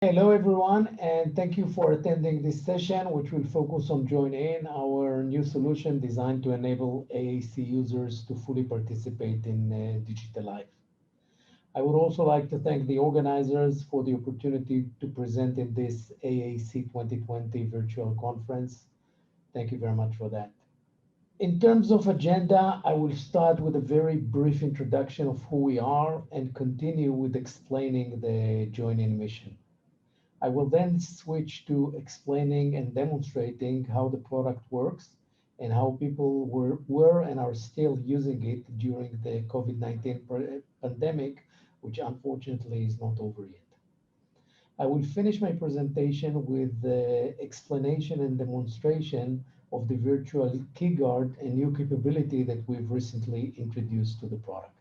Hello, everyone, and thank you for attending this session, which will focus on Join In, our new solution designed to enable AAC users to fully participate in digital life. I would also like to thank the organizers for the opportunity to present in this AAC 2020 virtual conference. Thank you very much for that. In terms of agenda, I will start with a very brief introduction of who we are and continue with explaining the Join In mission. I will then switch to explaining and demonstrating how the product works and how people were and are still using it during the COVID-19 pandemic, which unfortunately is not over yet. I will finish my presentation with the explanation and demonstration of the virtual key guard, a new capability that we've recently introduced to the product.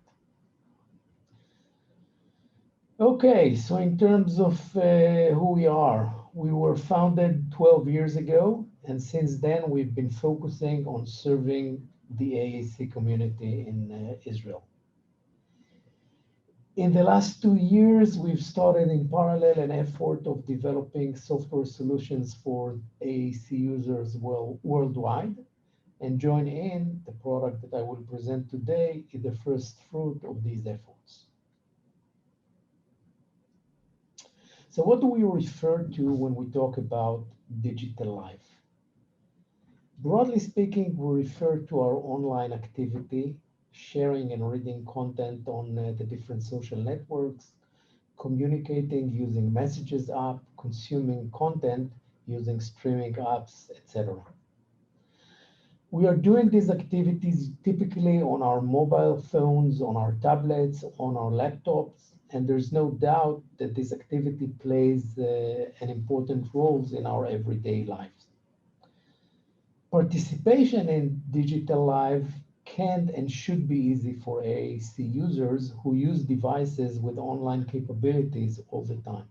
Okay, so in terms of who we were founded 12 years ago, and since then we've been focusing on serving the AAC community in Israel. In the last 2 years, we've started in parallel an effort of developing software solutions for AAC users worldwide, and Join In, the product that I will present today, is the first fruit of these efforts. So what do we refer to when we talk about digital life? Broadly speaking, we refer to our online activity, sharing and reading content on the different social networks, communicating using messages app, consuming content using streaming apps, etc. We are doing these activities typically on our mobile phones, on our tablets, on our laptops, and there's no doubt that this activity plays an important role in our everyday lives. Participation in digital life can and should be easy for AAC users who use devices with online capabilities all the time.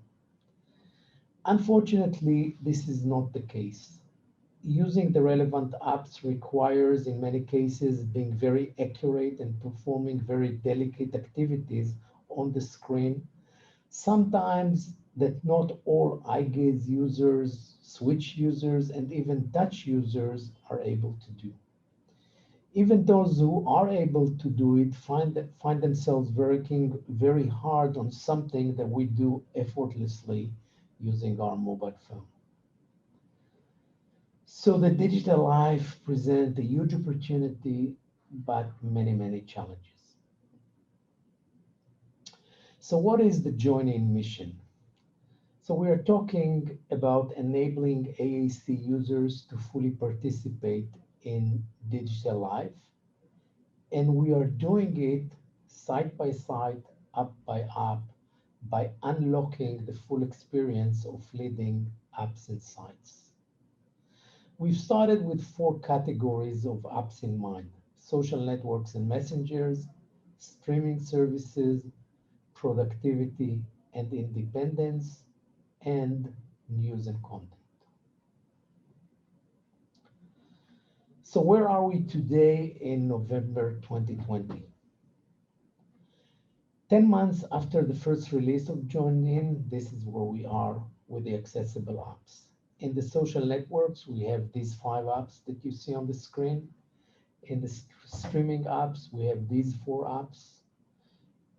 Unfortunately, this is not the case. Using the relevant apps requires, in many cases, being very accurate and performing very delicate activities on the screen, sometimes that not all eye gaze users, switch users, and even touch users are able to do. Even those who are able to do it find themselves working very hard on something that we do effortlessly using our mobile phone. So the digital life presents a huge opportunity, but many challenges. So what is the Join In mission? So we are talking about enabling AAC users to fully participate in digital life. And we are doing it side by side, app by app, by unlocking the full experience of leading apps and sites. We've started with 4 categories of apps in mind: social networks and messengers, streaming services, productivity and independence, and news and content. So where are we today in November 2020? 10 months after the first release of Join In, this is where we are with the accessible apps. In the social networks, we have these 5 apps that you see on the screen. In the streaming apps, we have these 4 apps.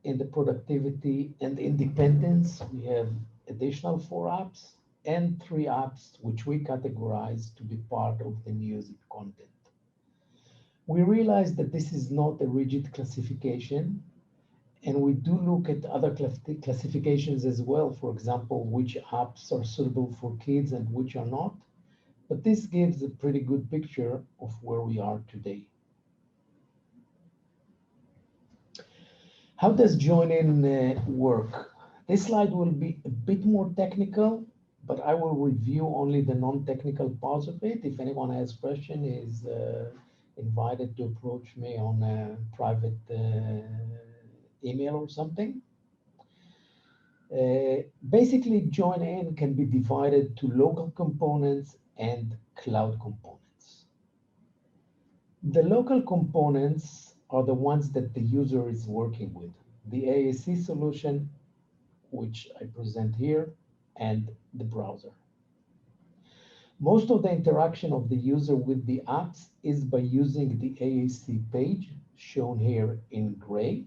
In the productivity and independence, we have additional 4 apps and 3 apps which we categorize to be part of the news and content. We realize that this is not a rigid classification, and we do look at other classifications as well. For example, which apps are suitable for kids and which are not. But this gives a pretty good picture of where we are today. How does Join In work? This slide will be a bit more technical, but I will review only the non-technical parts of it. If anyone has questions, is invited to approach me on a private email or something. Basically, Join In can be divided to local components and cloud components. The local components are the ones that the user is working with. The AAC solution, which I present here, and the browser. Most of the interaction of the user with the apps is by using the AAC page, shown here in gray.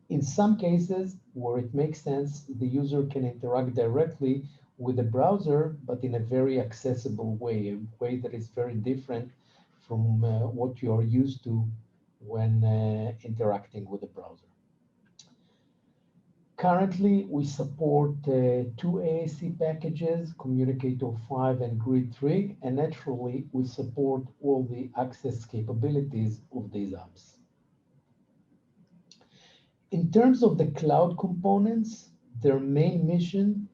In some cases, where it makes sense, the user can interact directly with the browser, but in a very accessible way, a way that is very different from what you are used to when interacting with the browser. Currently, we support two AAC packages, Communicator 5 and Grid 3, and naturally, we support all the access capabilities of these apps. In terms of the cloud components, their main mission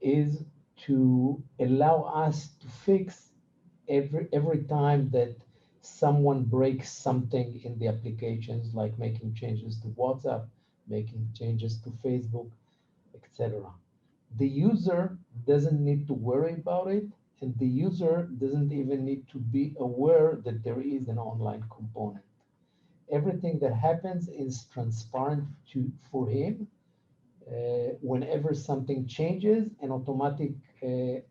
is to allow us to fix every time that someone breaks something in the applications, like making changes to WhatsApp, making changes to Facebook, etc. The user doesn't need to worry about it, and the user doesn't even need to be aware that there is an online component. Everything that happens is transparent for him. Whenever something changes, an automatic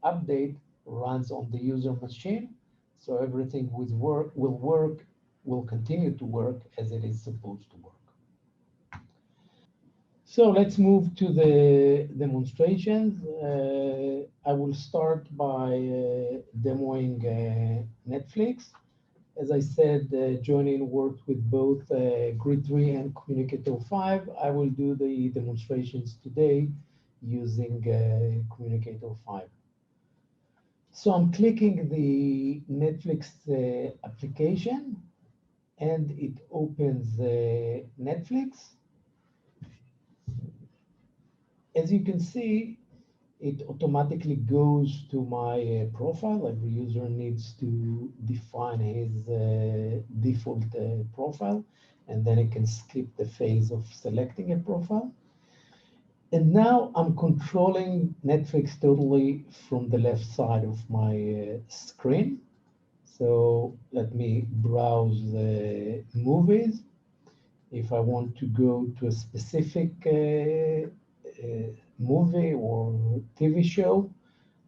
update runs on the user machine, so everything will continue to work as it is supposed to work. So let's move to the demonstrations. I will start by demoing Netflix. As I said, Joining worked with both Grid 3 and Communicator 5. I will do the demonstrations today using Communicator 5. So I'm clicking the Netflix application, and it opens Netflix. As you can see, it automatically goes to my profile. Every user needs to define his default profile, and then it can skip the phase of selecting a profile. And now I'm controlling Netflix totally from the left side of my screen. So let me browse the movies. If I want to go to a specific movie or TV show,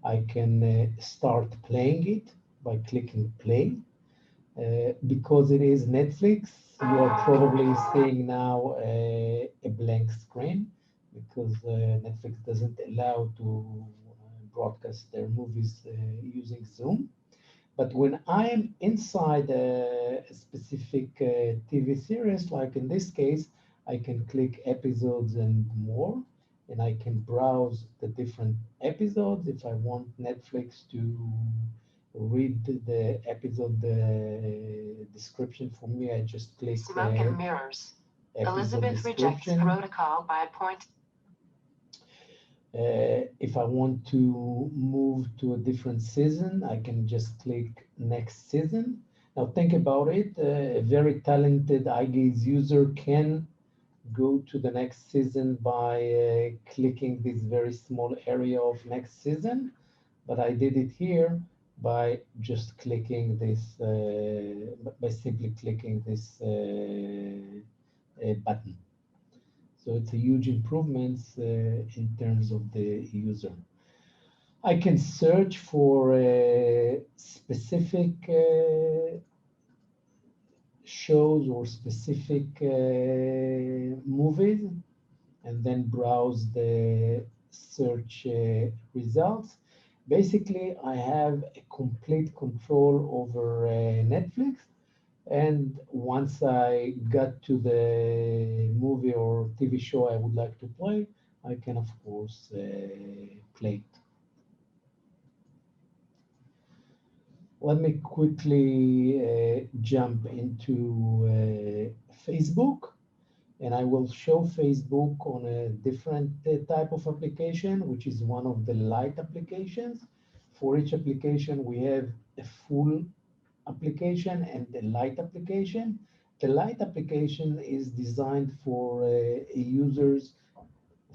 I can start playing it by clicking play. Because it is Netflix, you are probably seeing now a blank screen, because Netflix doesn't allow to broadcast their movies using Zoom. But when I am inside a specific TV series, like in this case, I can click episodes and more, and I can browse the different episodes. If I want Netflix to read the episode description for me, I just click Smoke and Mirrors. Elizabeth rejects protocol by appointment. If I want to move to a different season, I can just click next season. Now think about it, a very talented eye gaze user can go to the next season by clicking this very small area of next season, but I did it here by just clicking this, by simply clicking this button. So it's a huge improvement in terms of the user. I can search for specific shows or specific movies, and then browse the search results. Basically, I have a complete control over Netflix. And once I got to the movie or TV show I would like to play, I can, of course, play it. Let me quickly jump into Facebook, and I will show Facebook on a different type of application, which is one of the light applications. For each application, we have a full application and the light application. The light application is designed for users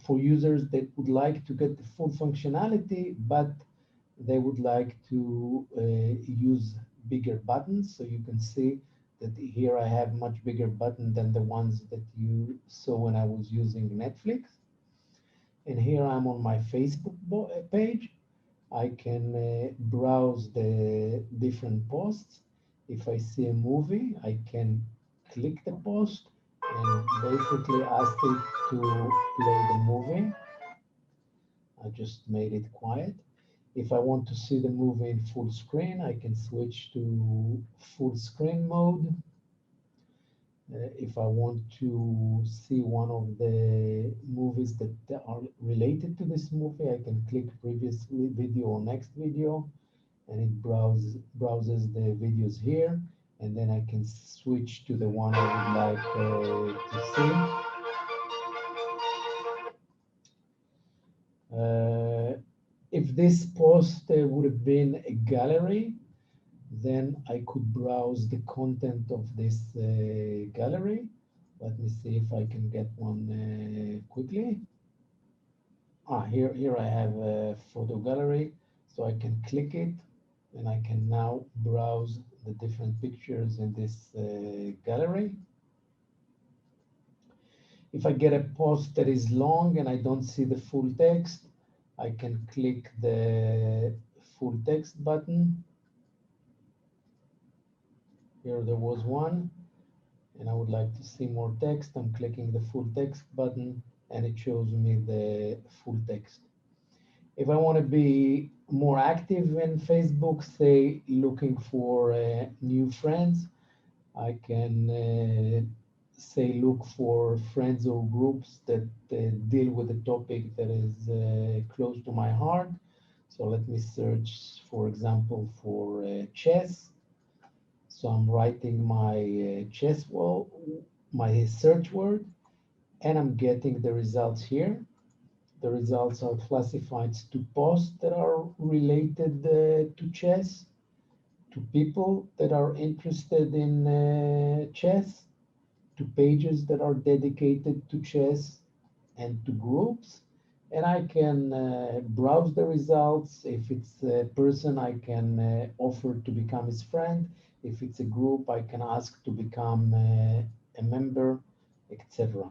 that would like to get the full functionality, but they would like to use bigger buttons. So you can see that here I have much bigger button than the ones that you saw when I was using Netflix. And here I'm on my Facebook page. I can browse the different posts. If I see a movie, I can click the post and basically ask it to play the movie. I just made it quiet. If I want to see the movie in full screen, I can switch to full screen mode. If I want to see one of the movies that are related to this movie, I can click previous video or next video, and it browses the videos here, and then I can switch to the one I would like to see. If this post would have been a gallery, then I could browse the content of this gallery. Let me see if I can get one quickly. Here I have a photo gallery, so I can click it, and I can now browse the different pictures in this gallery. If I get a post that is long and I don't see the full text, I can click the full text button. Here there was one, and I would like to see more text. I'm clicking the full text button, and it shows me the full text. If I want to be more active in Facebook, say looking for new friends, I can say look for friends or groups that deal with a topic that is close to my heart. So let me search, for example, for chess. So I'm writing my my search word, and I'm getting the results here. The results are classified to posts that are related to chess, to people that are interested in chess, to pages that are dedicated to chess, and to groups. And I can browse the results. If it's a person, I can offer to become his friend. If it's a group, I can ask to become a member, etc.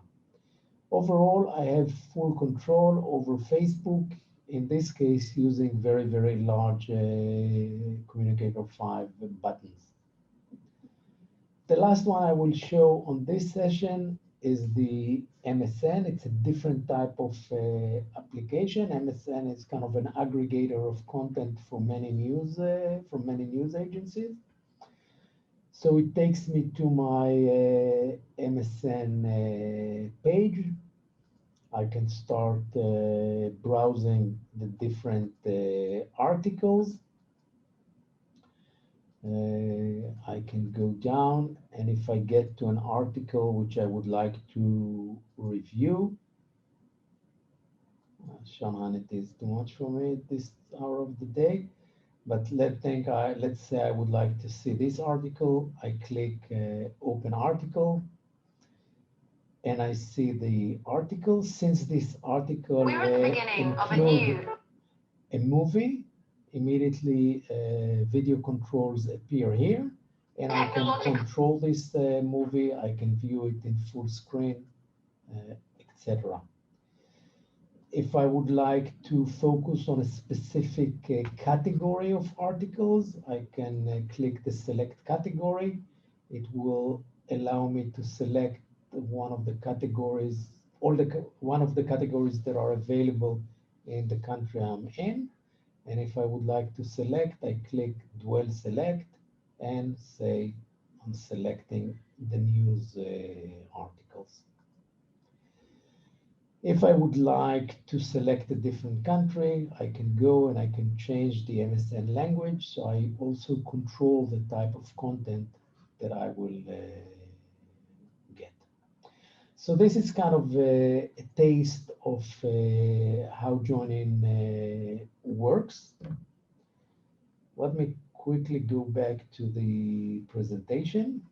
Overall, I have full control over Facebook, in this case, using very, very large Communicator 5 buttons. The last one I will show on this session is the MSN. It's a different type of application. MSN is kind of an aggregator of content for many news agencies. So it takes me to my MSN page. I can start browsing the different articles. I can go down, and if I get to an article which I would like to review, Shannon, it is too much for me at this hour of the day. But let's say I would like to see this article. I click open article, and I see the article. Since this article includes a movie, immediately video controls appear here, and I can control this movie. I can view it in full screen, etc. If I would like to focus on a specific category of articles, I can click the select category. It will allow me to select one of the categories, one of the categories that are available in the country I'm in. And if I would like to select, I click Dwell Select and say I'm selecting the news articles. If I would like to select a different country, I can go and I can change the MSN language. So I also control the type of content that I will get. So this is kind of a taste of how join-in works. Let me quickly go back to the presentation.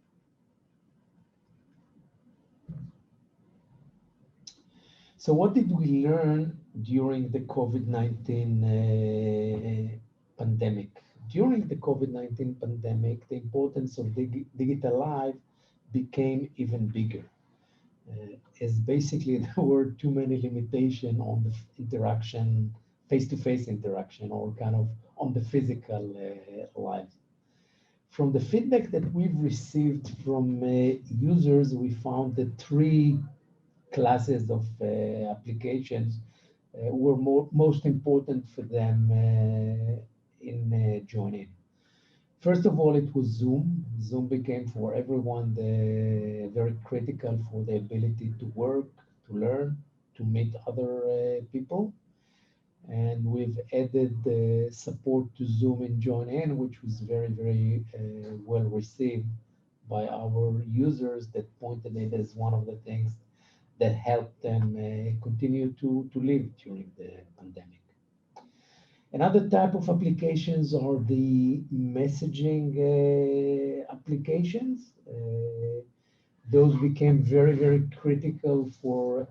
So what did we learn during the COVID-19 pandemic? During the COVID-19 pandemic, the importance of digital life became even bigger. As basically there were too many limitations on the interaction, face-to-face interaction, or kind of on the physical life. From the feedback that we've received from users, we found that three classes of applications were most important for them in joining. First of all, it was Zoom. Zoom became for everyone very critical for the ability to work, to learn, to meet other people. And we've added support to Zoom and Join In, which was very, very well received by our users that pointed it as one of the things that helped them continue to live during the pandemic. Another type of applications are the messaging applications. Those became very, very critical for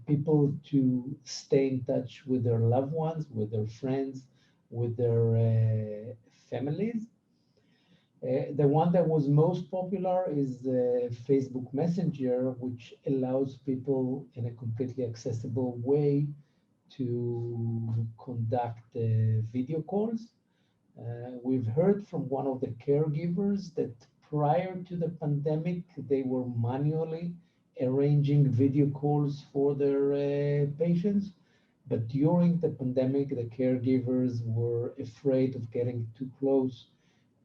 people to stay in touch with their loved ones, with their friends, with their families. The one that was most popular is Facebook Messenger, which allows people in a completely accessible way to conduct video calls. We've heard from one of the caregivers that prior to the pandemic, they were manually arranging video calls for their patients. But during the pandemic, the caregivers were afraid of getting too close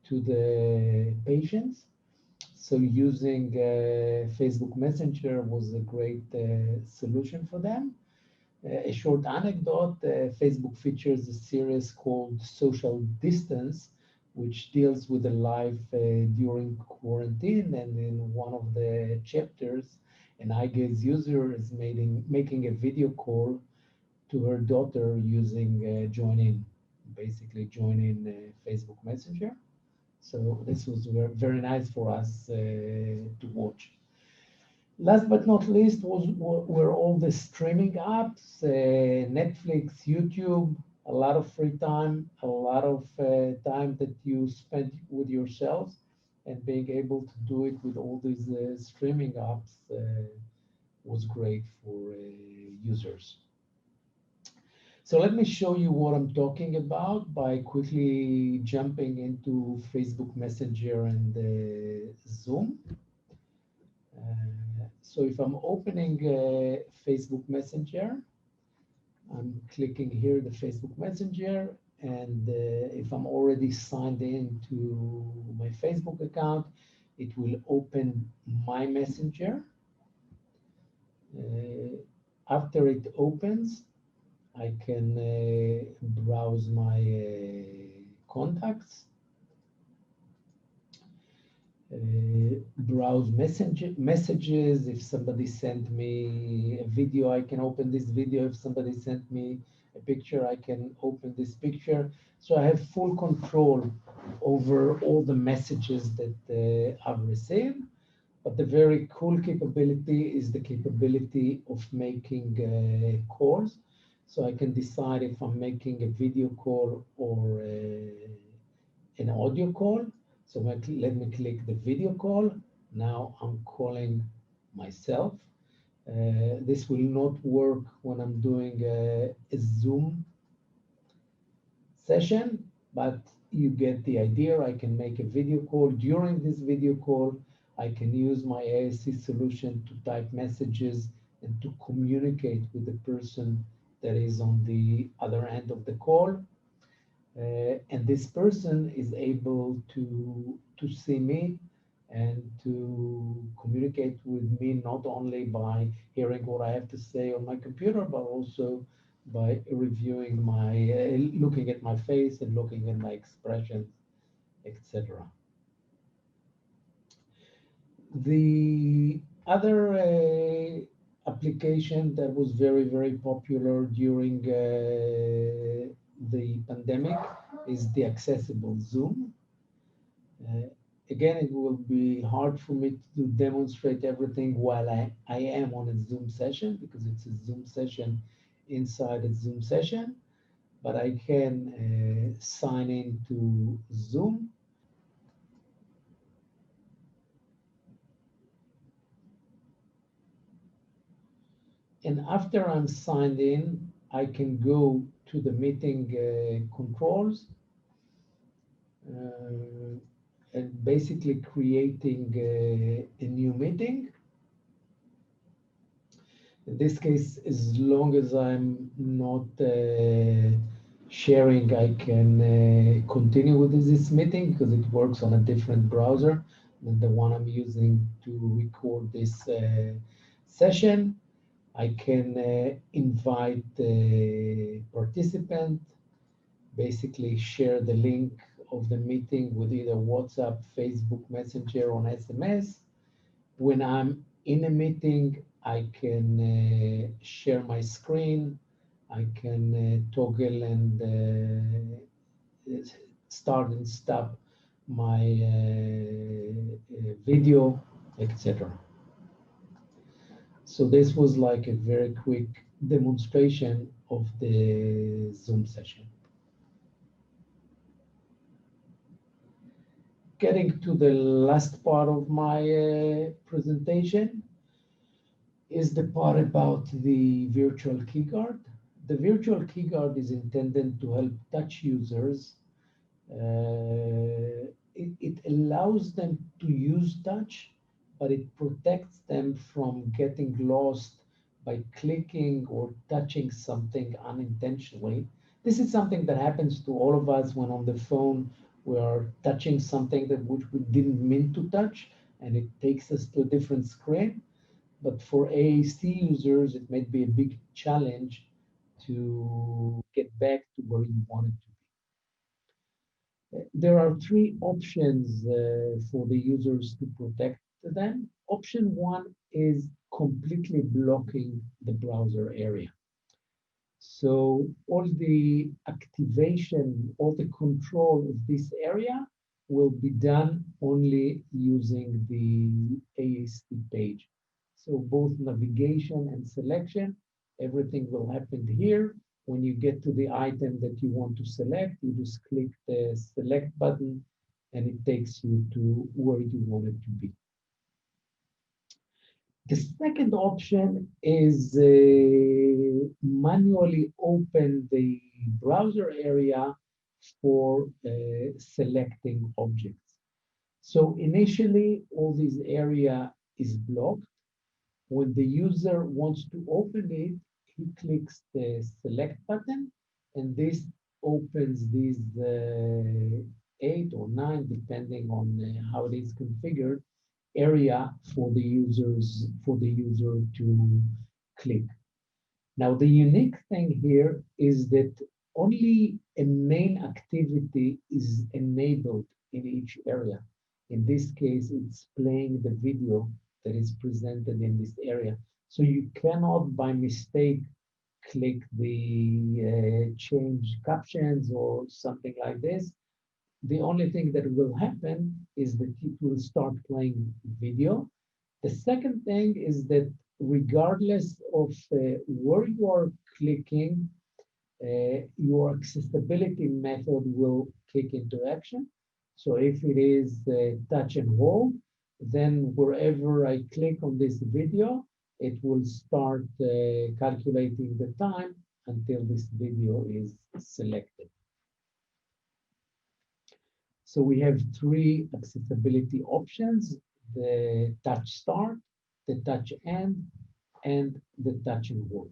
to the patients. So using Facebook Messenger was a great solution for them. A short anecdote, Facebook features a series called Social Distance, which deals with the life during quarantine. And in one of the chapters, an iGaze user is making a video call to her daughter using Join In, basically Join In Facebook Messenger. So this was very nice for us to watch. Last but not least were all the streaming apps, Netflix, YouTube, a lot of free time, a lot of time that you spend with yourselves, and being able to do it with all these streaming apps was great for users. So let me show you what I'm talking about by quickly jumping into Facebook Messenger and Zoom. So if I'm opening Facebook Messenger, I'm clicking here the Facebook Messenger, and if I'm already signed in to my Facebook account, it will open my Messenger. After it opens, I can browse my contacts, browse messages. If somebody sent me a video, I can open this video. If somebody sent me a picture, I can open this picture. So I have full control over all the messages that I've received. But the very cool capability is the capability of making calls. So I can decide if I'm making a video call or an audio call. So let me click the video call. Now I'm calling myself. This will not work when I'm doing a Zoom session, but you get the idea. I can make a video call. During this video call, I can use my AAC solution to type messages and to communicate with the person that is on the other end of the call. And this person is able to see me and to communicate with me, not only by hearing what I have to say on my computer, but also by reviewing looking at my face and looking at my expressions, etc. The other application that was very, very popular during the pandemic is the accessible Zoom. Again, it will be hard for me to demonstrate everything while I am on a Zoom session, because it's a Zoom session inside a Zoom session, but I can sign in to Zoom. And after I'm signed in, I can go to the meeting controls and basically creating a new meeting. In this case, as long as I'm not sharing, I can continue with this meeting because it works on a different browser than the one I'm using to record this session. I can invite the participant, basically share the link of the meeting with either WhatsApp, Facebook Messenger, or SMS. When I'm in a meeting, I can share my screen. I can toggle and start and stop my video, etc. So this was like a very quick demonstration of the Zoom session. Getting to the last part of my presentation is the part about the virtual key guard. The virtual key guard is intended to help touch users. It allows them to use touch, but it protects them from getting lost by clicking or touching something unintentionally. This is something that happens to all of us when on the phone we are touching something that which we didn't mean to touch, and it takes us to a different screen. But for AAC users, it may be a big challenge to get back to where you wanted to be. There are three options for the users to protect them. Option one is completely blocking the browser area. So all the activation, all the control of this area will be done only using the AAC page. So both navigation and selection, everything will happen here. When you get to the item that you want to select, you just click the select button and it takes you to where you want it to be. The second option is manually open the browser area for selecting objects. So initially, all this area is blocked. When the user wants to open it, he clicks the select button, and this opens these 8 or 9, depending on how it is configured, area for the user to click. Now, the unique thing here is that only a main activity is enabled in each area. In this case, it's playing the video that is presented in this area. So you cannot, by mistake, click the change captions or something like this. The only thing that will happen is that it will start playing video. The second thing is that regardless of where you are clicking, your accessibility method will kick into action. So if it is touch and hold, then wherever I click on this video, it will start calculating the time until this video is selected. So we have three accessibility options: the touch start, the touch end, and the touch and hold.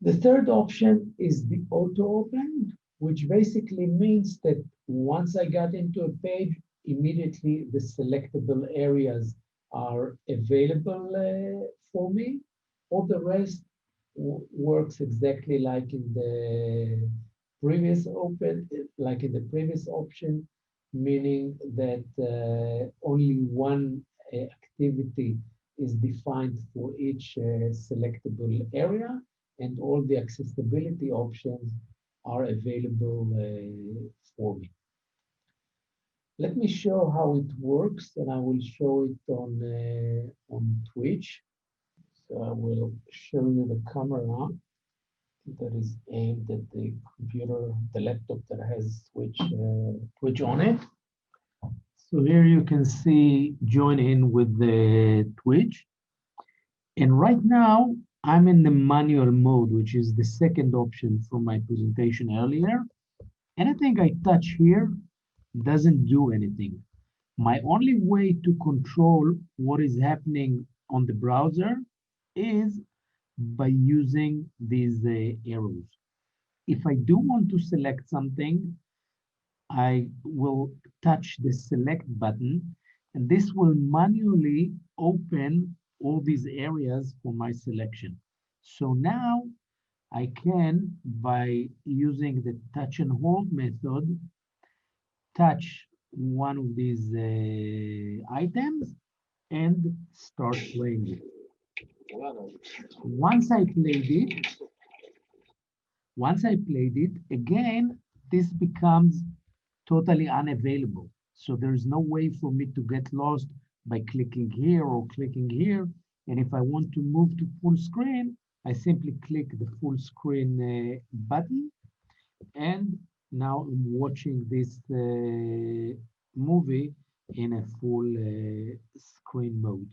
The third option is the auto open, which basically means that once I got into a page, immediately the selectable areas are available for me. All the rest works exactly like in the previous option, meaning that only one activity is defined for each selectable area, and all the accessibility options are available for me. Let me show how it works, and I will show it on Twitch. So I will show you the camera that is aimed at the computer, the laptop that has Twitch on it. So here you can see join in with the Twitch. And right now, I'm in the manual mode, which is the second option from my presentation earlier. Anything I touch here doesn't do anything. My only way to control what is happening on the browser is by using these arrows. If I do want to select something, I will touch the select button, and this will manually open all these areas for my selection. So now I can, by using the touch and hold method, touch one of these items and start playing it. Once I played it, again, this becomes totally unavailable. So there's no way for me to get lost by clicking here or clicking here. And if I want to move to full screen, I simply click the full screen button. And now I'm watching this movie in a full screen mode.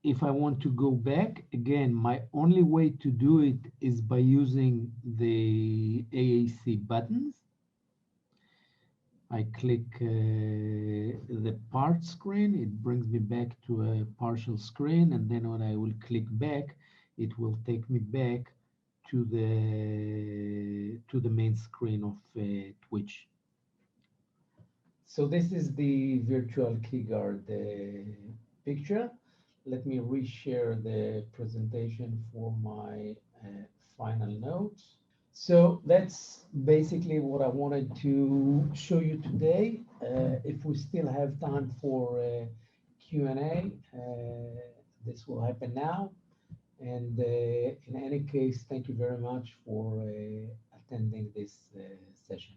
If I want to go back, again, my only way to do it is by using the AAC buttons. I click the part screen, it brings me back to a partial screen, and then when I will click back, it will take me back to the main screen of Twitch. So this is the virtual keyguard picture. Let me reshare the presentation for my final notes. So that's basically what I wanted to show you today. If we still have time for Q&A, this will happen now. And in any case, thank you very much for attending this session.